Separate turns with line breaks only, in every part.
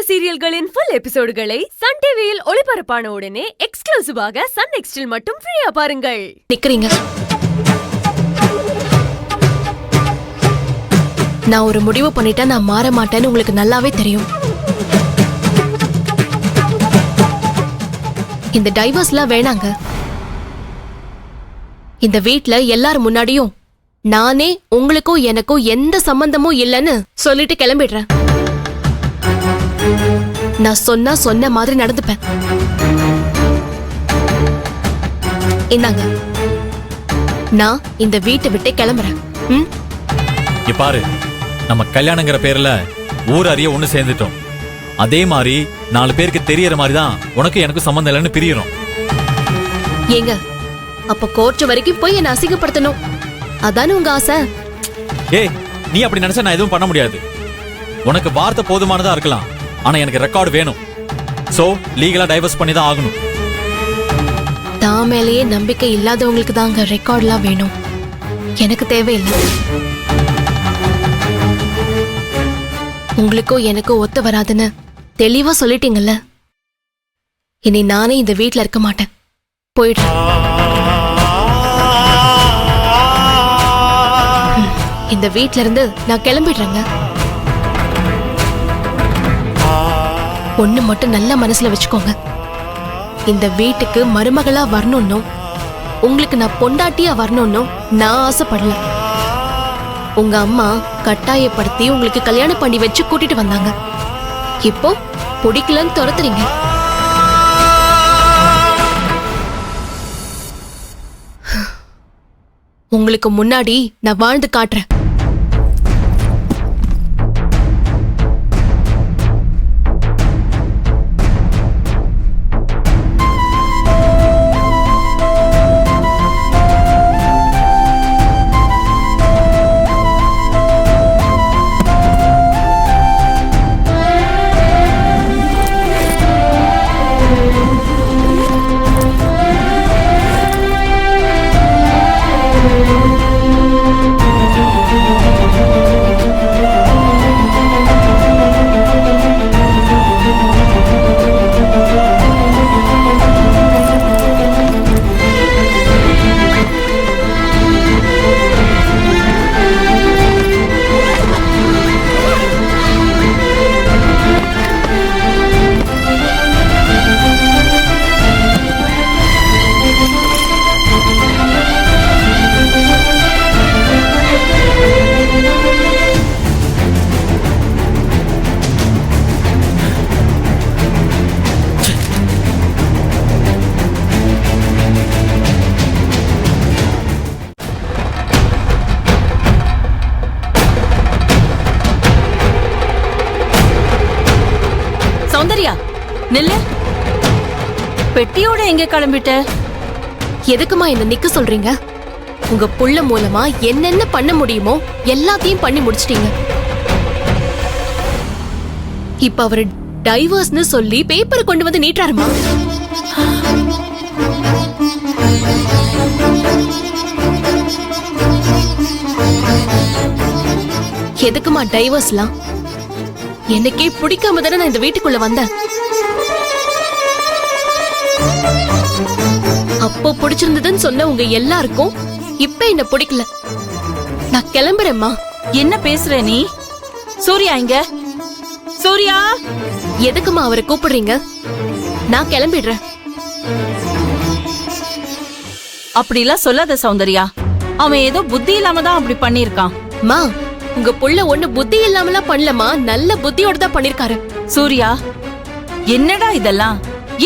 சீரியல்களின் full எபிசோடுகளை Sun டிவியில் ஒளிபரப்பான உடனே எக்ஸ்க்ளூசிவாக சன் நெக்ஸ்டில் மட்டும் ஃப்ரீயா பாருங்கள்.
நிக்கிறீங்க. நான் ஒரு முடிவு பண்ணிட்டேன், நான் மாற மாட்டேன்னு உங்களுக்கு நல்லாவே தெரியும். இந்த டைவர்ஸ்லாம் வேணாங்க. இந்த வீட்ல எல்லாரும் முன்னாடியும் நானே உங்களுக்கும் எனக்கும் எந்த சம்பந்தமும் இல்லைன்னு சொல்லிட்டு கிளம்பிடுறேன். நான் சொன்ன மாதிரி நடந்துப்பேன். இந்தாங்க, நான் இந்த வீட்டை விட்டு கிளம்புறேன்.
பாரு, நம்ம கல்யாணங்கிற பேர்ல ஊர் அறிய ஒண்ணு சேர்ந்துட்டோம். அதே மாதிரி 4 பேருக்கு தெரியற மாதிரி தான் உனக்கு எனக்கு சம்பந்தம் இல்லைன்னு பிரியறோம்.
ஏங்க, அப்ப கோர்ட் வரைக்கும் போய் என்ன அசிங்கப்படுத்தணும், அதானே உங்க ஆசை?
ஏய், நீ அப்படி நினைச்சா நான் எதுவும் பண்ண முடியாது. உனக்கு வார்த்தை போதுமானதா இருக்கலாம், ஆனா எனக்கு ரெக்கார்டு வேணும். சோ லீகலா டைவர்ஸ் பண்ணி தான் ஆகணும்.
தான் மேலேயே நம்பிக்கை இல்லாதவங்களுக்கு தாங்க ரெக்கார்ட்லாம் வேணும், எனக்கு தேவையில்லை. உங்களுக்கோ எனக்கோ ஒத்து வராதுன்னு தெளிவா சொல்லிட்டீங்கல்ல. இனி நானே இந்த வீட்ல இருக்க மாட்டேன், போயிடுறேன். இந்த வீட்ல இருந்து நான் கிளம்பிடுறேங்க. ஒண்ணு மட்டும் நல்ல மனசுல வச்சுக்கோங்க, இந்த வீட்டுக்கு மருமகளா வரணும்னும் உங்களுக்கு நான் பொண்டாட்டியா வரணும்னும் நான் ஆசைப்படல. உங்க அம்மா கட்டாயப்படுத்தி உங்களுக்கு கல்யாணம் பண்ணி வச்சு கூட்டிட்டு வந்தாங்க. இப்போ பிடிக்கலன்னு துரத்துறீங்க. உங்களுக்கு முன்னாடி நான் வாழ்ந்து காட்டுறேன்.
சௌந்தர்யா, நில்லு. பெட்டியோட எங்க கிளம்பிட்ட?
எதுக்குமா என்ன நிக்க சொல்றீங்க? உங்க புள்ள மூலமா என்னென்ன பண்ண முடியுமோ எல்லாத்தையும் பண்ணி முடிச்சிட்டீங்க. இப்ப அவரு டைவர்ஸ்னு சொல்லி பேப்பரை கொண்டு வந்து நீட்டாருமா? எதுக்குமா டைவர்ஸ்லாம்? எனக்கே பிடிக்காம தானே நான் இந்த வீட்டுக்குள்ள வந்தேன். அப்போ பிடிச்சிருந்ததுன்னு சொன்ன உங்க எல்லாருக்கும் இப்ப என்ன பிடிக்கல. நான் கிளம்புறேம்மா.
என்ன பேசுற நீ? சூர்யா இங்க. சூர்யா,
எதுக்குமா அவரை கூப்பிடுறீங்க? நான் கிளம்பிடுறேன்.
அப்படிலாம் சொல்லாத சௌந்தர்யா. அவன் ஏதோ புத்தி இல்லாம தான் அப்படி பண்ணிருக்கான்.
மா, உங்க புள்ள ஒண்ணு புத்தி இல்லாமலாம் பண்ணலமா, நல்ல புத்தியோட தான் பண்ணிருக்காரு.
சூர்யா, என்னடா இதெல்லாம்?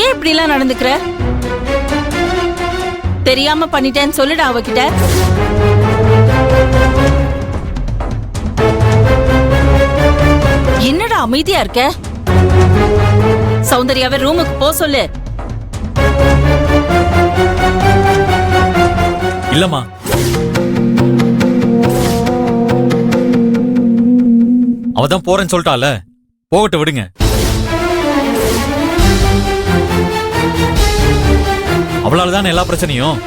ஏன் இப்படி எல்லாம் நடந்துக்கிற? தெரியாம பண்ணிட்டேன்னு சொல்லுடா அவகிட்ட. என்னடா அமைதியா இருக்க? சௌந்தர்யாவை ரூமுக்கு போ சொல்லு.
இல்லம்மா, அவதான் போறேன்னு சொல்லிட்டால, போகட்டு விடுங்க. அவளாலதான் எல்லா பிரச்சனையும்.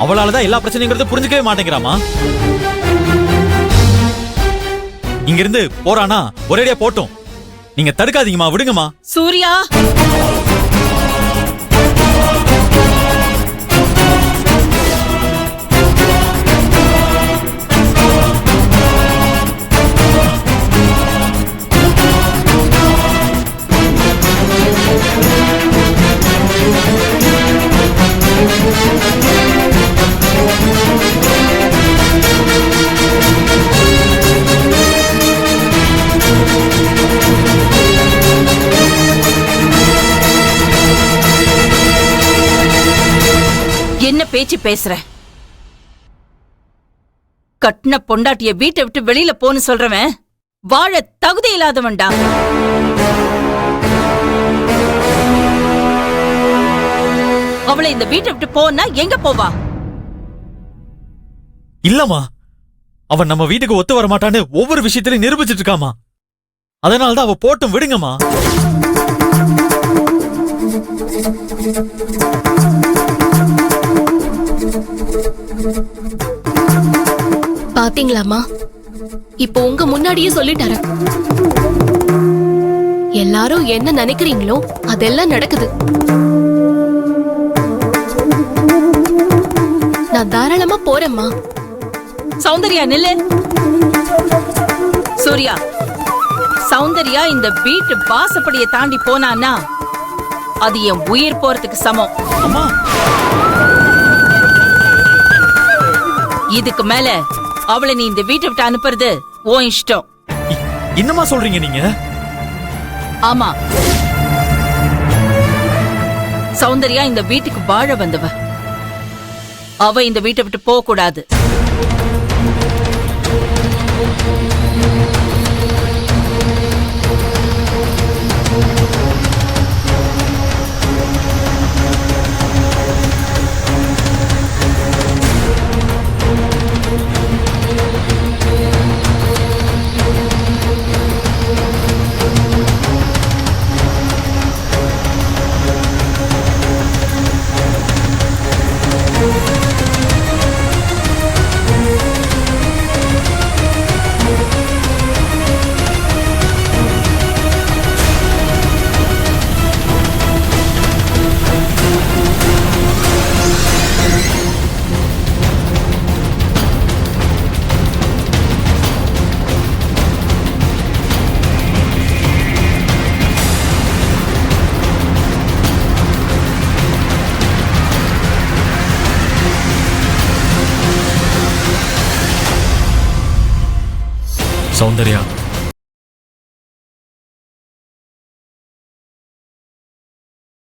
அவளாலதான் எல்லா பிரச்சனைங்கிறது புரிஞ்சுக்கவே மாட்டேங்கிறாமா. இங்கிருந்து போறானா ஒரேடியா போட்டும். நீங்க தடுக்காதீங்கம்மா, விடுங்கம்மா.
சூர்யா, என்ன பேச்சு பேசுற? கட்டின பொண்டாட்டிய வீட்டை விட்டு வெளியில போன்னு சொல்றவன் வாழ தகுதி இல்லாதவன்டா. அவளை இந்த வீட்டை விட்டு போனா எங்க போவா?
இல்லம்மா, அவன் நம்ம வீட்டுக்கு ஒத்து வர மாட்டான்னு ஒவ்வொரு விஷயத்திலையும் நிரூபிச்சிட்டு இருக்காமா. அதனாலதான் அவ போட்டும், விடுங்கம்மா.
பாத்தீங்களாமா, இப்போ உங்க முன்னாடியே சொல்லிட்டாரு. எல்லாரும் என்ன நினைக்கிறீங்களோ அதெல்லாம் நடக்குது. நான் தாராளமா போறேம்மா.
சௌந்தர்யா நில்லு. சூர்யா, சௌந்தர்யா இந்த வீட்டு வாசப்படிய தாண்டி போனான்னா அது என் உயிர் போறதுக்கு சமம்.
அம்மா,
இதுக்கு மேல அவளை நீ இந்த வீட்டை விட்டு அனுப்புறது உன் இஷ்டம்.
என்னம்மா சொல்றீங்க நீங்க?
ஆமா, சௌந்தர்யா இந்த வீட்டுக்கு வாழ வந்தவ. அவ இந்த வீட்டை விட்டு போக கூடாது.
சௌந்தர்யா,